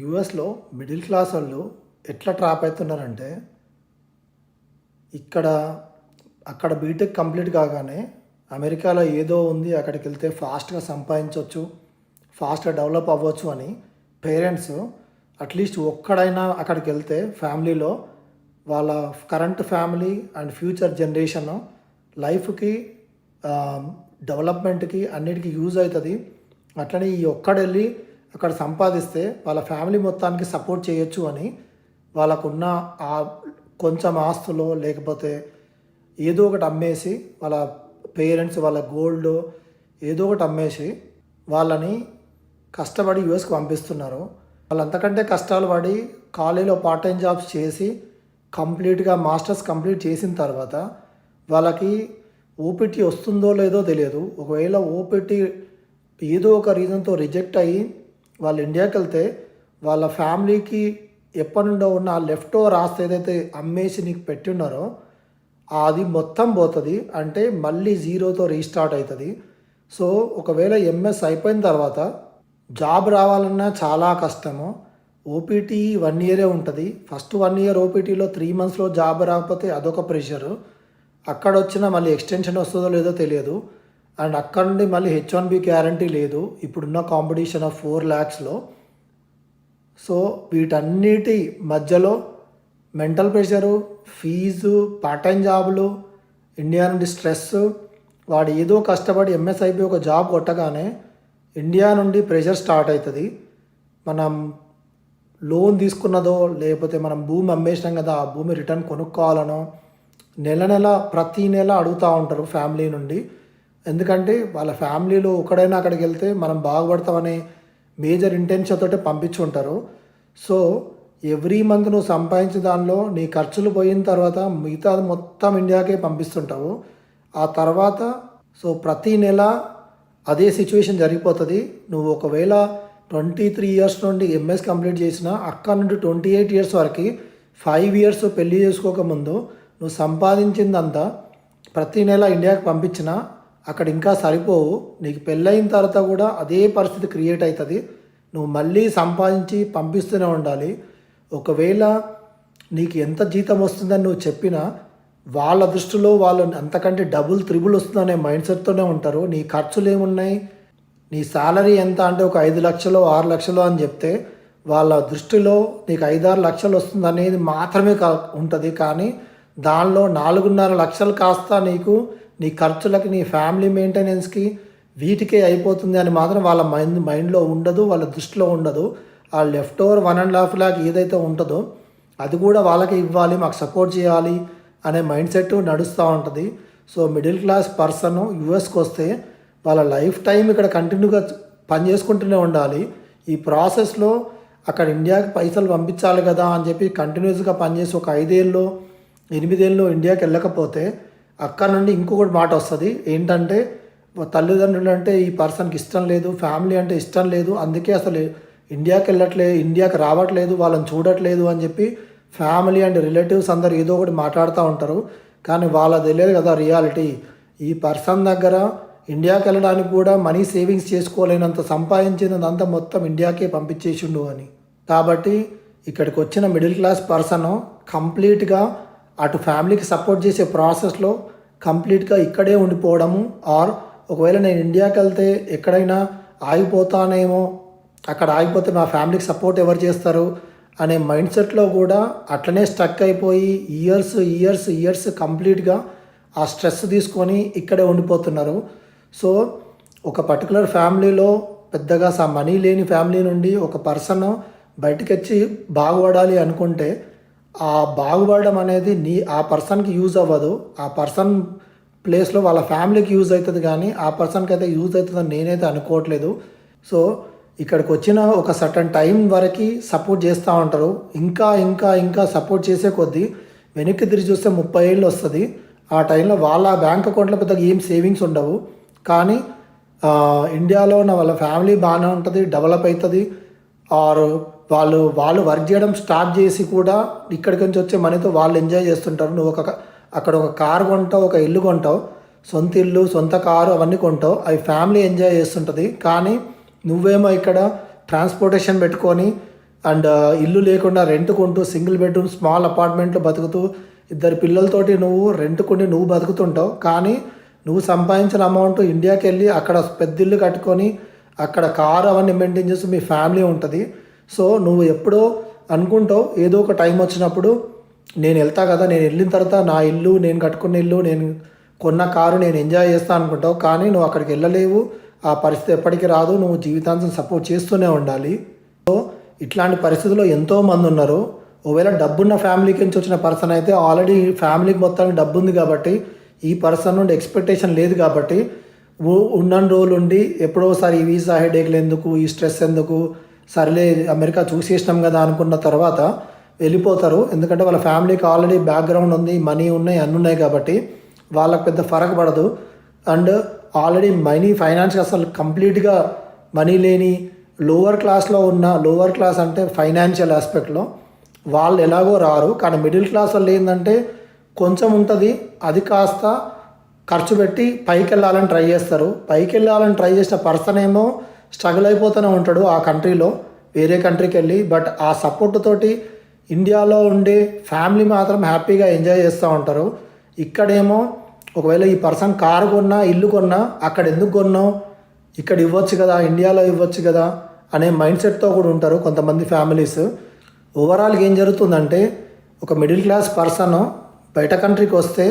యూఎస్లో middle class వాళ్ళు ఎట్లా ట్రాప్ అవుతున్నారంటే ఇక్కడ అక్కడ బీటెక్ కంప్లీట్ కాగానే అమెరికాలో ఏదో ఉంది అక్కడికి వెళ్తే ఫాస్ట్గా సంపాదించవచ్చు, ఫాస్ట్గా డెవలప్ అవ్వచ్చు అని పేరెంట్స్ అట్లీస్ట్ ఒక్కడైనా అక్కడికి వెళ్తే ఫ్యామిలీలో వాళ్ళ current family and future generation లైఫ్కి డెవలప్మెంట్కి అన్నిటికీ యూజ్ అవుతుంది. అట్లనే ఈ ఒక్కడెళ్ళి అక్కడ సంపాదిస్తే వాళ్ళ ఫ్యామిలీ మొత్తానికి సపోర్ట్ చేయొచ్చు అని వాళ్ళకున్న ఆ కొంచెం ఆస్తులో లేకపోతే ఏదో ఒకటి అమ్మేసి వాళ్ళ పేరెంట్స్ వాళ్ళ గోల్డ్ ఏదో ఒకటి అమ్మేసి వాళ్ళని కష్టపడి యూఎస్కి పంపిస్తున్నారు. వాళ్ళంతకంటే కష్టాలు పడి కాలేజీలో పార్ట్ టైం జాబ్స్ చేసి కంప్లీట్గా మాస్టర్స్ కంప్లీట్ చేసిన తర్వాత వాళ్ళకి ఓపీటీ వస్తుందో లేదో తెలియదు. ఒకవేళ ఓపీటీ ఏదో ఒక రీజన్తో రిజెక్ట్ అయ్యి వాళ్ళు ఇండియాకి వెళ్తే వాళ్ళ ఫ్యామిలీకి ఎప్పటి నుండో ఉన్న లెఫ్ట్ ఓవర్ ఆస్తి ఏదైతే అమ్మేసి నీకు పెట్టి ఉన్నారో అది మొత్తం పోతుంది. అంటే మళ్ళీ జీరోతో రీస్టార్ట్ అవుతుంది. సో ఒకవేళ ఎంఎస్ అయిపోయిన తర్వాత జాబ్ రావాలన్నా చాలా కష్టము. ఓపీటీ 1 ఇయరే ఉంటుంది. ఫస్ట్ 1 ఇయర్ ఓపీటీలో 3 మంత్స్లో జాబ్ రాకపోతే అదొక ప్రెషరు. అక్కడ వచ్చినా మళ్ళీ ఎక్స్టెన్షన్ వస్తుందో లేదో తెలియదు. అండ్ అక్కడ నుండి మళ్ళీ H1B గ్యారంటీ లేదు ఇప్పుడున్న కాంపిటీషన్ ఆఫ్ 4 lakhsలో. సో వీటన్నిటి మధ్యలో mental pressure, fees, part time జాబులు, ఇండియా నుండి స్ట్రెస్, వాడు ఏదో కష్టపడి ఎంఎస్ అయిపోయి ఒక జాబ్ కొట్టగానే ఇండియా నుండి ప్రెషర్ స్టార్ట్ అవుతుంది. మనం లోన్ తీసుకున్నదో లేకపోతే మనం భూమి అమ్మేసినాం కదా ఆ భూమి రిటర్న్ కొనుక్కోవాలనో నెల ప్రతి నెల అడుగుతూ ఉంటారు ఫ్యామిలీ నుండి. ఎందుకంటే వాళ్ళ ఫ్యామిలీలో ఒకడైనా అక్కడికి వెళ్తే మనం బాగుపడతామనే మేజర్ ఇంటెన్షన్ తోటి పంపించుంటారు. సో ఎవ్రీ మంత్ నువ్వు సంపాదించిన దానిలో నీ ఖర్చులు పోయిన తర్వాత మిగతా మొత్తం ఇండియాకే పంపిస్తుంటావు. ఆ తర్వాత సో ప్రతి నెల అదే సిచ్యువేషన్ జరిగిపోతుంది. నువ్వు ఒకవేళ 23 years నుండి ఎంఎస్ కంప్లీట్ చేసిన అక్కడ నుండి 28 years వరకు 5 years పెళ్ళి చేసుకోకముందు నువ్వు సంపాదించిందంతా ప్రతి నెల ఇండియాకి పంపించిన అక్కడ ఇంకా సరిపోవు. నీకు పెళ్ళైన తర్వాత కూడా అదే పరిస్థితి క్రియేట్ అవుతుంది. నువ్వు మళ్ళీ సంపాదించి పంపిస్తూనే ఉండాలి. ఒకవేళ నీకు ఎంత జీతం వస్తుందని నువ్వు చెప్పినా వాళ్ళ దృష్టిలో వాళ్ళు అంతకంటే డబుల్ త్రిబుల్ వస్తుందనే మైండ్ సెట్తోనే ఉంటారు. నీ ఖర్చులు ఏమున్నాయి, నీ శాలరీ ఎంత అంటే ఒక 5 లక్షలు 6 లక్షలు అని చెప్తే వాళ్ళ దృష్టిలో నీకు 5-6 లక్షలు వస్తుంది అనేది మాత్రమే ఉంటుంది. కానీ దానిలో 4.5 లక్షలు కాస్త నీకు నీ ఖర్చులకి నీ ఫ్యామిలీ మెయింటెనెన్స్కి వీటికే అయిపోతుంది అని మాత్రం వాళ్ళ మైండ్లో ఉండదు, వాళ్ళ దృష్టిలో ఉండదు. ఆ లెఫ్ట్ ఓవర్ 1.5 lakh ఏదైతే ఉంటుందో అది కూడా వాళ్ళకి ఇవ్వాలి, మాకు సపోర్ట్ చేయాలి అనే మైండ్ సెట్ నడుస్తూ ఉంటుంది. సో మిడిల్ క్లాస్ పర్సన్ యూఎస్కి వస్తే వాళ్ళ లైఫ్ టైం ఇక్కడ కంటిన్యూగా పని చేసుకుంటూనే ఉండాలి. ఈ ప్రాసెస్లో అక్కడ ఇండియాకి పైసలు పంపించాలి కదా అని చెప్పి కంటిన్యూస్గా పనిచేసి ఒక 5 ఏళ్ళు 8 ఏళ్ళు ఇండియాకి వెళ్ళకపోతే అక్కడ నుండి ఇంకొకటి మాట వస్తుంది. ఏంటంటే తల్లిదండ్రులు అంటే ఈ పర్సన్కి ఇష్టం లేదు, ఫ్యామిలీ అంటే ఇష్టం లేదు, అందుకే అసలు ఇండియాకి రావట్లేదు, వాళ్ళని చూడట్లేదు అని చెప్పి ఫ్యామిలీ అండ్ రిలేటివ్స్ అందరు ఏదో ఒకటి మాట్లాడుతూ ఉంటారు. కానీ వాళ్ళకి తెలియదు కదా రియాలిటీ. ఈ పర్సన్ దగ్గర ఇండియాకి వెళ్ళడానికి కూడా మనీ సేవింగ్స్ చేసుకోలేనంత సంపాదించినంత మొత్తం ఇండియాకే పంపించేసిండు అని. కాబట్టి ఇక్కడికి వచ్చిన మిడిల్ క్లాస్ పర్సన్ కంప్లీట్గా అటు ఫ్యామిలీకి సపోర్ట్ చేసే ప్రాసెస్లో కంప్లీట్గా ఇక్కడే ఉండిపోవడము, ఆర్ ఒకవేళ నేను ఇండియాకి వెళ్తే ఎక్కడైనా ఆగిపోతానేమో, అక్కడ ఆగిపోతే మా ఫ్యామిలీకి సపోర్ట్ ఎవరు చేస్తారు అనే మైండ్ సెట్లో కూడా అట్లనే స్టక్ అయిపోయి ఇయర్స్ కంప్లీట్గా ఆ స్ట్రెస్ తీసుకొని ఇక్కడే ఉండిపోతున్నారు. సో ఒక పర్టికులర్ ఫ్యామిలీలో పెద్దగా మనీ లేని ఫ్యామిలీ నుండి ఒక పర్సన్ బయటకు వచ్చి బాగుపడాలి అనుకుంటే ఆ బాగుపడడం అనేది ఆ పర్సన్కి యూజ్ అవ్వదు. ఆ పర్సన్ ప్లేస్లో వాళ్ళ ఫ్యామిలీకి యూజ్ అవుతుంది, కానీ ఆ పర్సన్కి అయితే యూజ్ అవుతుందని నేనైతే అనుకోవట్లేదు. సో ఇక్కడికి వచ్చిన ఒక సర్టన్ టైం వరకు సపోర్ట్ చేస్తూ ఉంటారు. ఇంకా సపోర్ట్ చేసే కొద్దీ వెనక్కి తిరిగి చూస్తే 30 ఏళ్ళు వస్తుంది. ఆ టైంలో వాళ్ళ బ్యాంక్ అకౌంట్లో పెద్దగా ఏం సేవింగ్స్ ఉండవు. కానీ ఇండియాలో ఉన్న వాళ్ళ ఫ్యామిలీ బాగానే ఉంటుంది, డెవలప్ అవుతుంది. ఆర్ వాళ్ళు వర్క్ చేయడం స్టార్ట్ చేసి కూడా ఇక్కడికి నుంచి వచ్చే మనీతో వాళ్ళు ఎంజాయ్ చేస్తుంటారు. నువ్వు అక్కడ ఒక కారు కొంటావు, ఒక ఇల్లు కొంటావు, సొంత ఇల్లు సొంత కారు అవన్నీ కొంటావు, అవి ఫ్యామిలీ ఎంజాయ్ చేస్తుంటుంది. కానీ నువ్వేమో ఇక్కడ ట్రాన్స్పోర్టేషన్ పెట్టుకొని అండ్ ఇల్లు లేకుండా రెంట్కుంటూ సింగిల్ బెడ్రూమ్ స్మాల్ అపార్ట్మెంట్లో బతుకుతూ 2 పిల్లలతోటి నువ్వు రెంట్కుండి నువ్వు బతుకుతుంటావు. కానీ నువ్వు సంపాదించిన అమౌంట్ ఇండియాకి వెళ్ళి అక్కడ పెద్ద ఇల్లు కట్టుకొని అక్కడ కారు అవన్నీ మెయింటైన్ చేస్తూ మీ ఫ్యామిలీ ఉంటుంది. సో నువ్వు ఎప్పుడో అనుకుంటావు ఏదో ఒక టైం వచ్చినప్పుడు నేను వెళ్తా కదా, నేను వెళ్ళిన తర్వాత నా ఇల్లు, నేను కట్టుకున్న ఇల్లు, నేను కొన్న కారు నేను ఎంజాయ్ చేస్తా అనుకుంటావు. కానీ నువ్వు అక్కడికి వెళ్ళలేవు. ఆ పరిస్థితి ఎప్పటికీ రాదు. నువ్వు జీవితాంతం సపోర్ట్ చేస్తూనే ఉండాలి. సో ఇట్లాంటి పరిస్థితుల్లో ఎంతోమంది ఉన్నారు. ఒకవేళ డబ్బున్న ఫ్యామిలీకి నుంచి వచ్చిన పర్సన్ అయితే ఆల్రెడీ ఫ్యామిలీకి మొత్తానికి డబ్బు ఉంది కాబట్టి ఈ పర్సన్ నుండి ఎక్స్పెక్టేషన్ లేదు కాబట్టి ఉన్న రోజులు ఉండి ఎప్పుడోసారి ఈ వీసా హెడేక్లు ఎందుకు, ఈ స్ట్రెస్ ఎందుకు, సర్లే అమెరికా చూసేసినాం కదా అనుకున్న తర్వాత వెళ్ళిపోతారు. ఎందుకంటే వాళ్ళ ఫ్యామిలీకి ఆల్రెడీ బ్యాక్గ్రౌండ్ ఉంది, మనీ ఉన్నాయి, అన్నీ ఉన్నాయి కాబట్టి వాళ్ళకి పెద్ద ఫరక్ పడదు. అండ్ ఆల్రెడీ మనీ ఫైనాన్స్ అసలు కంప్లీట్గా మనీ లేని లోవర్ క్లాస్లో ఉన్న, లోవర్ క్లాస్ అంటే ఫైనాన్షియల్ ఆస్పెక్ట్లో వాళ్ళు ఎలాగో రారు. కానీ మిడిల్ క్లాస్ వాళ్ళు ఏంటంటే కొంచెం ఉంటుంది, అది కాస్త ఖర్చు పెట్టి పైకి వెళ్ళాలని ట్రై చేస్తారు. పైకి వెళ్ళాలని ట్రై చేసిన పర్సన్ ఏమో స్ట్రగుల్ అయిపోతూనే ఉంటాడు ఆ కంట్రీలో, వేరే కంట్రీకి వెళ్ళి. బట్ ఆ సపోర్ట్ తోటి ఇండియాలో ఉండే ఫ్యామిలీ మాత్రం హ్యాపీగా ఎంజాయ్ చేస్తూ ఉంటారు. ఇక్కడేమో ఒకవేళ ఈ పర్సన్ కారు కొన్నా, ఇల్లు కొన్నా, అక్కడ ఎందుకు కొన్నావు, ఇక్కడ ఇవ్వచ్చు కదా, ఇండియాలో ఇవ్వచ్చు కదా అనే మైండ్ సెట్తో కూడా ఉంటారు కొంతమంది ఫ్యామిలీస్. ఓవరాల్గా ఏం జరుగుతుందంటే ఒక మిడిల్ క్లాస్ పర్సన్ బయట కంట్రీకి వస్తే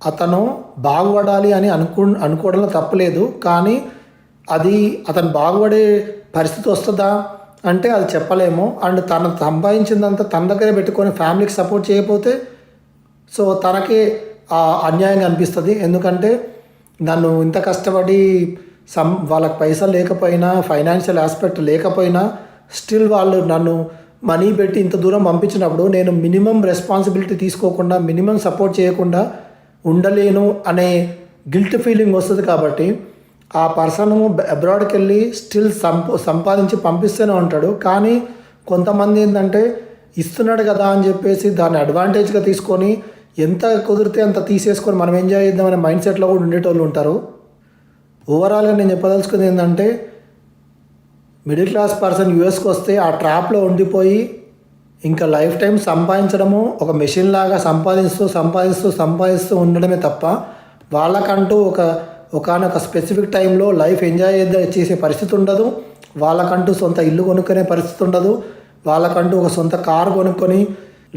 అతను బాగుపడాలి అని అనుకోవడంలో తప్పలేదు. కానీ అది అతను బాగుపడే పరిస్థితి వస్తుందా అంటే అది చెప్పలేము. అండ్ తను సంపాదించిందంతా తన దగ్గరే పెట్టుకొని ఫ్యామిలీకి సపోర్ట్ చేయకపోతే సో తనకే అన్యాయంగా అనిపిస్తుంది. ఎందుకంటే నన్ను ఇంత కష్టపడి వాళ్ళకి పైసలు లేకపోయినా, ఫైనాన్షియల్ ఆస్పెక్ట్ లేకపోయినా స్టిల్ వాళ్ళు నన్ను మనీ పెట్టి ఇంత దూరం పంపించినప్పుడు నేను మినిమం రెస్పాన్సిబిలిటీ తీసుకోకుండా, మినిమం సపోర్ట్ చేయకుండా ఉండలేను అనే గిల్ట్ ఫీలింగ్ వస్తుంది. కాబట్టి ఆ పర్సన్ అబ్రాడ్కి వెళ్ళి స్టిల్ సంపాదించి పంపిస్తూనే ఉంటాడు. కానీ కొంతమంది ఏంటంటే ఇస్తున్నాడు కదా అని చెప్పేసి దాన్ని అడ్వాంటేజ్గా తీసుకొని ఎంత కుదిరితే అంత తీసేసుకొని మనం ఎంజాయ్ చేద్దామనే మైండ్ సెట్లో కూడా ఉండేటోళ్ళు ఉంటారు. ఓవరాల్గా నేను చెప్పదలుచుకుంది ఏంటంటే మిడిల్ క్లాస్ పర్సన్ యూఎస్కి వస్తే ఆ ట్రాప్లో ఉండిపోయి ఇంకా లైఫ్ టైం సంపాదించడము ఒక మెషిన్ లాగా సంపాదిస్తూ ఉండడమే తప్ప వాళ్ళకంటూ ఒకనొక స్పెసిఫిక్ టైంలో లైఫ్ ఎంజాయ్ చేసే పరిస్థితి ఉండదు. వాళ్ళకంటూ సొంత ఇల్లు కొనుక్కునే పరిస్థితి ఉండదు. వాళ్ళకంటూ ఒక సొంత కారు కొనుక్కొని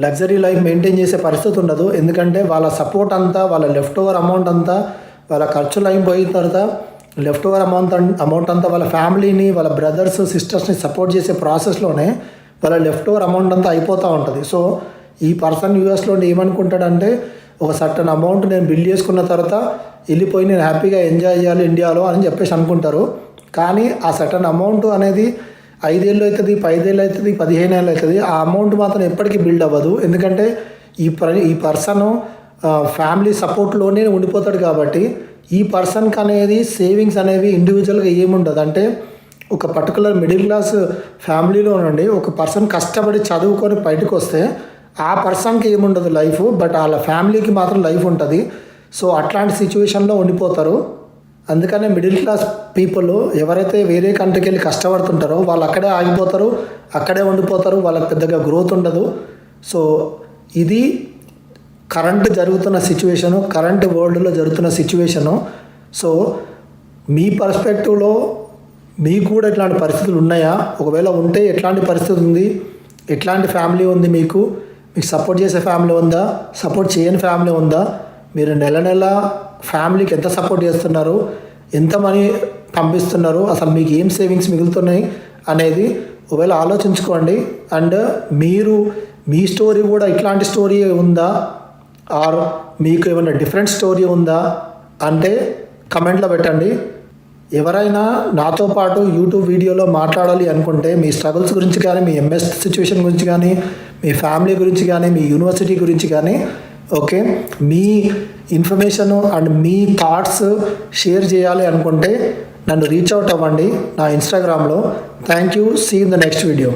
లగ్జరీ లైఫ్ మెయింటైన్ చేసే పరిస్థితి ఉండదు. ఎందుకంటే వాళ్ళ సపోర్ట్ అంతా, వాళ్ళ లెఫ్ట్ ఓవర్ అమౌంట్ అంతా, వాళ్ళ ఖర్చులు అయిపోయిన తర్వాత లెఫ్ట్ ఓవర్ అమౌంట్ అంతా వాళ్ళ ఫ్యామిలీని, వాళ్ళ బ్రదర్స్, సిస్టర్స్ని సపోర్ట్ చేసే ప్రాసెస్లోనే వాళ్ళ లెఫ్ట్ ఓవర్ అమౌంట్ అంతా అయిపోతూ ఉంటుంది. సో ఈ పర్సన్ యూఎస్లో ఏమనుకుంటాడంటే ఒక సర్టన్ అమౌంట్ నేను బిల్ చేసుకున్న తర్వాత వెళ్ళిపోయి నేను హ్యాపీగా ఎంజాయ్ చేయాలి ఇండియాలో అని చెప్పేసి అనుకుంటారు. కానీ ఆ సర్టన్ అమౌంట్ అనేది 5 ఏళ్ళు అవుతుంది, 5 ఏళ్ళు అవుతుంది, 15 ఏళ్ళు అవుతుంది. ఆ అమౌంట్ మాత్రం ఎప్పటికీ బిల్డ్ అవ్వదు. ఎందుకంటే ఈ పర్సన్ ఫ్యామిలీ సపోర్ట్లోనే ఉండిపోతాడు. కాబట్టి ఈ పర్సన్కి అనేది సేవింగ్స్ అనేవి ఇండివిజువల్గా ఏముండదు. అంటే ఒక పర్టికులర్ మిడిల్ క్లాస్ ఫ్యామిలీలో నుండి ఒక పర్సన్ కష్టపడి చదువుకొని బయటకు వస్తే ఆ పర్సన్కి ఏముండదు లైఫ్, బట్ వాళ్ళ ఫ్యామిలీకి మాత్రం లైఫ్ ఉంటుంది. సో అట్లాంటి సిచ్యువేషన్లో ఉండిపోతారు. అందుకనే మిడిల్ క్లాస్ పీపుల్ ఎవరైతే వేరే కంట్రీకి వెళ్ళి కష్టపడుతుంటారో వాళ్ళు అక్కడే ఆగిపోతారు, అక్కడే ఉండిపోతారు. వాళ్ళకి పెద్దగా గ్రోత్ ఉండదు. సో ఇది కరెంట్ జరుగుతున్న సిచ్యువేషను, కరెంట్ వరల్డ్లో జరుగుతున్న సిచ్యువేషను. సో మీ పర్స్పెక్టివ్లో మీకు కూడా ఇట్లాంటి పరిస్థితులు ఉన్నాయా? ఒకవేళ ఉంటే ఎట్లాంటి పరిస్థితి ఉంది, ఎట్లాంటి ఫ్యామిలీ ఉంది, మీకు సపోర్ట్ చేసే ఫ్యామిలీ ఉందా, సపోర్ట్ చేయని ఫ్యామిలీ ఉందా, మీరు నెల నెల ఫ్యామిలీకి ఎంత సపోర్ట్ చేస్తున్నారు, ఎంత మనీ పంపిస్తున్నారు, అసలు మీకు ఏం సేవింగ్స్ మిగులుతున్నాయి అనేది ఒకవేళ ఆలోచించుకోండి. అండ్ మీరు మీ స్టోరీ కూడా ఇట్లాంటి స్టోరీ ఉందా, ఆర్ మీకు ఏమైనా డిఫరెంట్ స్టోరీ ఉందా అంటే కమెంట్లో పెట్టండి. ఎవరైనా నాతో పాటు యూట్యూబ్ వీడియోలో మాట్లాడాలి అనుకుంటే మీ స్ట్రగుల్స్ గురించి కానీ, మీ ఎంఎస్ సిచ్యువేషన్ గురించి కానీ, మీ ఫ్యామిలీ గురించి కానీ, మీ యూనివర్సిటీ గురించి కానీ, ఓకే, మీ ఇన్ఫర్మేషన్ అండ్ మీ థాట్స్ షేర్ చేయాలి అనుకుంటే నన్ను రీచ్ అవుట్ అవ్వండి నా ఇన్స్టాగ్రామ్లో. Thank you. See in the next video.